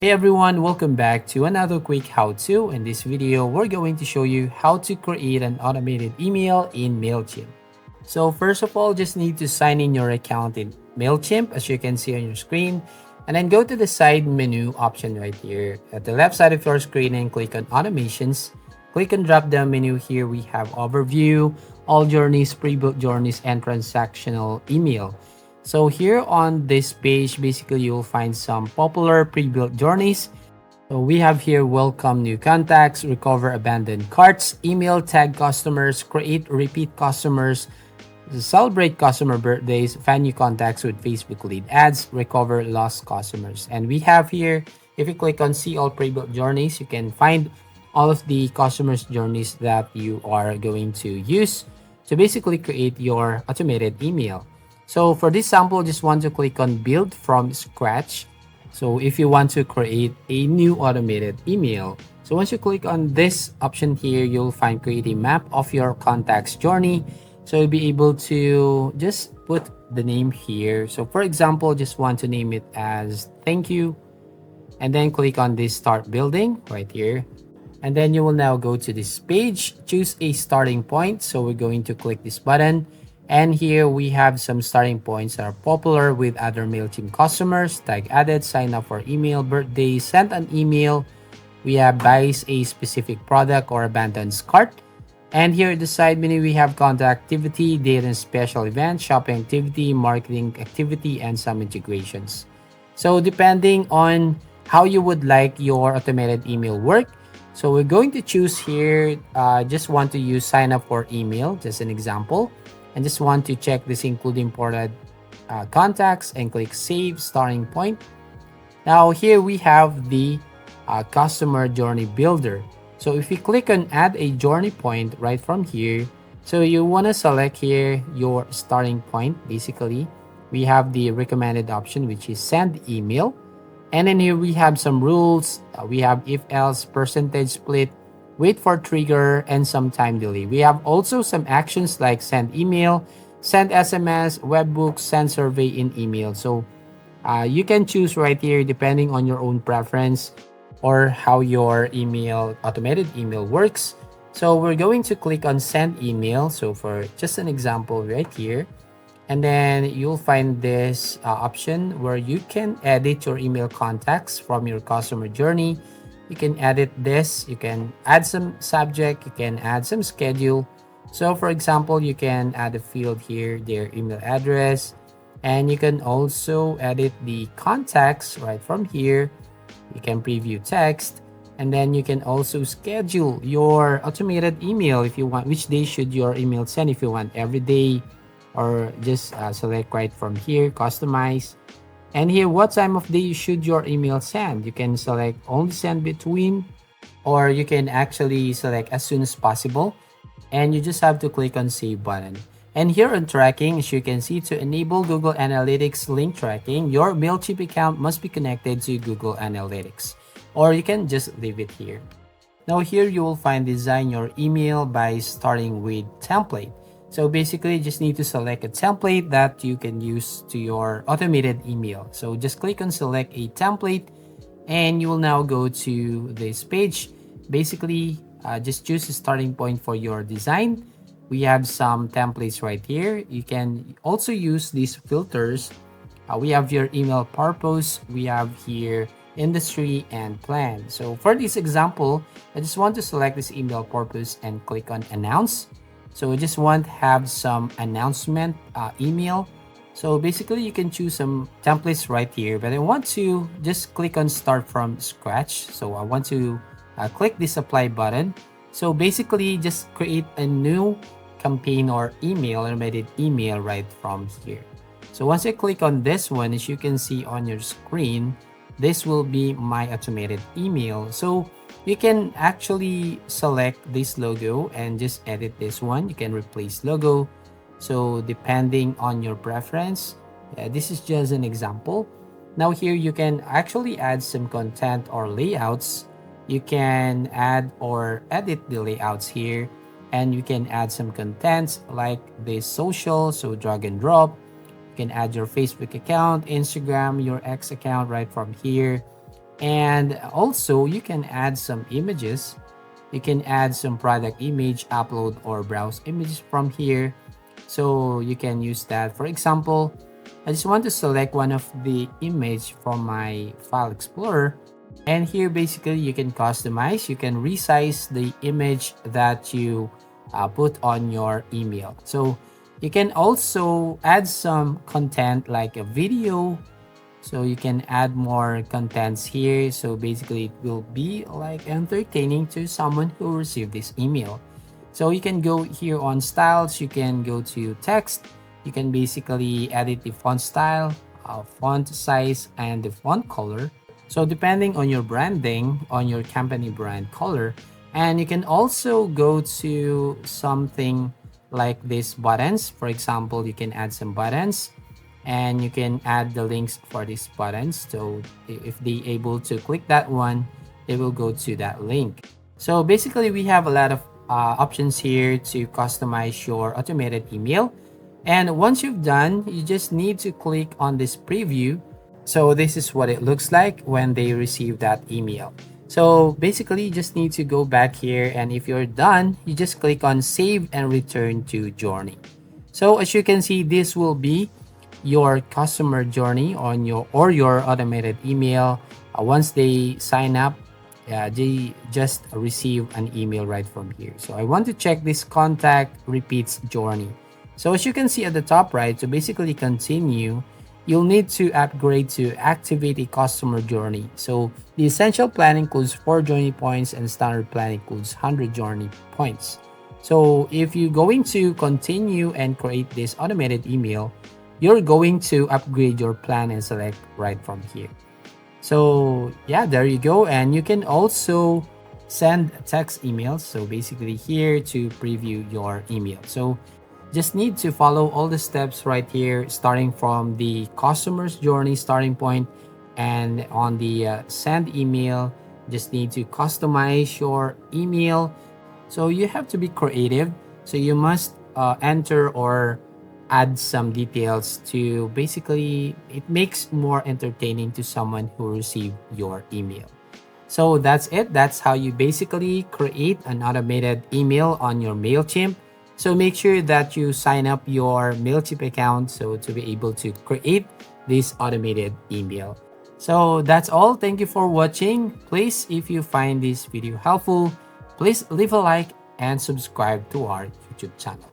Hey everyone, welcome back to another quick how-to. In this video, we're going to show you how to create an automated email in Mailchimp. So first of all, just need to sign in your account in Mailchimp as you can see on your screen, and then go to the side menu option right here. At the left side of your screen and click on automations. Click on drop down menu here. We have overview, all journeys, pre-built journeys, and transactional email. So here on this page, basically you'll find some popular pre-built journeys. So we have here welcome new contacts, recover abandoned carts, email tag customers, create repeat customers, celebrate customer birthdays, find new contacts with Facebook lead ads, recover lost customers. And we have here, if you click on see all pre-built journeys, you can find all of the customers journeys that you are going to use to basically create your automated email. So for this sample, just want to click on build from scratch. So if you want to create a new automated email, so once you click on this option here, you'll find create a map of your contacts journey. So you'll be able to just put the name here. So for example, just want to name it as thank you, and then click on this start building right here. And then you will now go to this page, choose a starting point. So we're going to click this button. And here we have some starting points that are popular with other MailChimp customers. Tag added, sign up for email, birthday, send an email. We have buys a specific product or abandons cart. And here at the side menu, we have contact activity, date and special event, shopping activity, marketing activity, and some integrations. So depending on how you would like your automated email work, so we're going to choose here, just want to use sign up for email, just an example, and just want to check this include imported contacts and click save starting point. Now here we have the customer journey builder. So if you click on add a journey point right from here, so you want to select here your starting point. Basically, we have the recommended option, which is send email. And then here we have some rules. We have if else, percentage split, wait for trigger, and some time delay. We have also some actions like send email, send SMS, webbook, send survey in email. So you can choose right here depending on your own preference or how your email automated email works. So we're going to click on send email. So for just an example right here, and then you'll find this option where you can edit your email contacts from your customer journey. You can edit this, you can add some subject, you can add some schedule. So for example, you can add a field here, their email address, and you can also edit the contacts right from here. You can preview text, and then you can also schedule your automated email if you want. Which day should your email send? If you want every day, or just select right from here, customize. And here, what time of day should your email send? You can select only send between, or you can actually select as soon as possible. And you just have to click on save button. And here on tracking, as you can see, to enable Google Analytics link tracking, your Mailchimp account must be connected to Google Analytics, or you can just leave it here. Now here you will find design your email by starting with template. So basically you just need to select a template that you can use to your automated email. So just click on select a template, and you will now go to this page. Basically, just choose a starting point for your design. We have some templates right here. You can also use these filters. We have your email purpose. We have here industry and plan. So for this example, I just want to select this email purpose and click on announce. So I just want to have some announcement email. So basically you can choose some templates right here, but I want to just click on start from scratch. So I want to click this apply button. So basically just create a new campaign or email, automated email right from here. So once I click on this one, as you can see on your screen, this will be my automated email. So you can actually select this logo and just edit this one. You can replace logo. So depending on your preference, this is just an example. Now here you can actually add some content or layouts. You can add or edit the layouts here, and you can add some contents like this social. So drag and drop. You can add your Facebook account, Instagram, your X account right from here. And also, you can add some images. You can add some product image, upload or browse images from here. So you can use that. For example, I just want to select one of the image from my file explorer. And here basically you can customize, you can resize the image that you put on your email. So you can also add some content like a video, so you can add more contents here. So basically it will be like entertaining to someone who received this email. So you can go here on styles, you can go to text, you can basically edit the font style, font size, and the font color. So depending on your branding, on your company brand color, and you can also go to something like these buttons. For example, you can add some buttons and you can add the links for these buttons. So if they able to click that one, they will go to that link. So basically we have a lot of options here to customize your automated email. And once you've done, you just need to click on this preview. So this is what it looks like when they receive that email. So basically you just need to go back here, and if you're done, you just click on save and return to journey. So as you can see, this will be your customer journey on your automated email. Once they sign up, they just receive an email right from here. So I want to check this contact repeats journey. So as you can see at the top right, to basically continue, you'll need to upgrade to activate a customer journey. So the essential plan includes 4 journey points and standard plan includes 100 journey points. So if you're going to continue and create this automated email, you're going to upgrade your plan and select right from here. So yeah, there you go. And you can also send text emails. So basically here to preview your email. So just need to follow all the steps right here, starting from the customer's journey starting point, and on the send email, just need to customize your email. So you have to be creative. So you must enter or add some details to basically it makes more entertaining to someone who received your email. So that's it. That's how you basically create an automated email on your Mailchimp. So make sure that you sign up your Mailchimp account so to be able to create this automated email. So that's all. Thank you for watching. Please, if you find this video helpful, please leave a like and subscribe to our YouTube channel.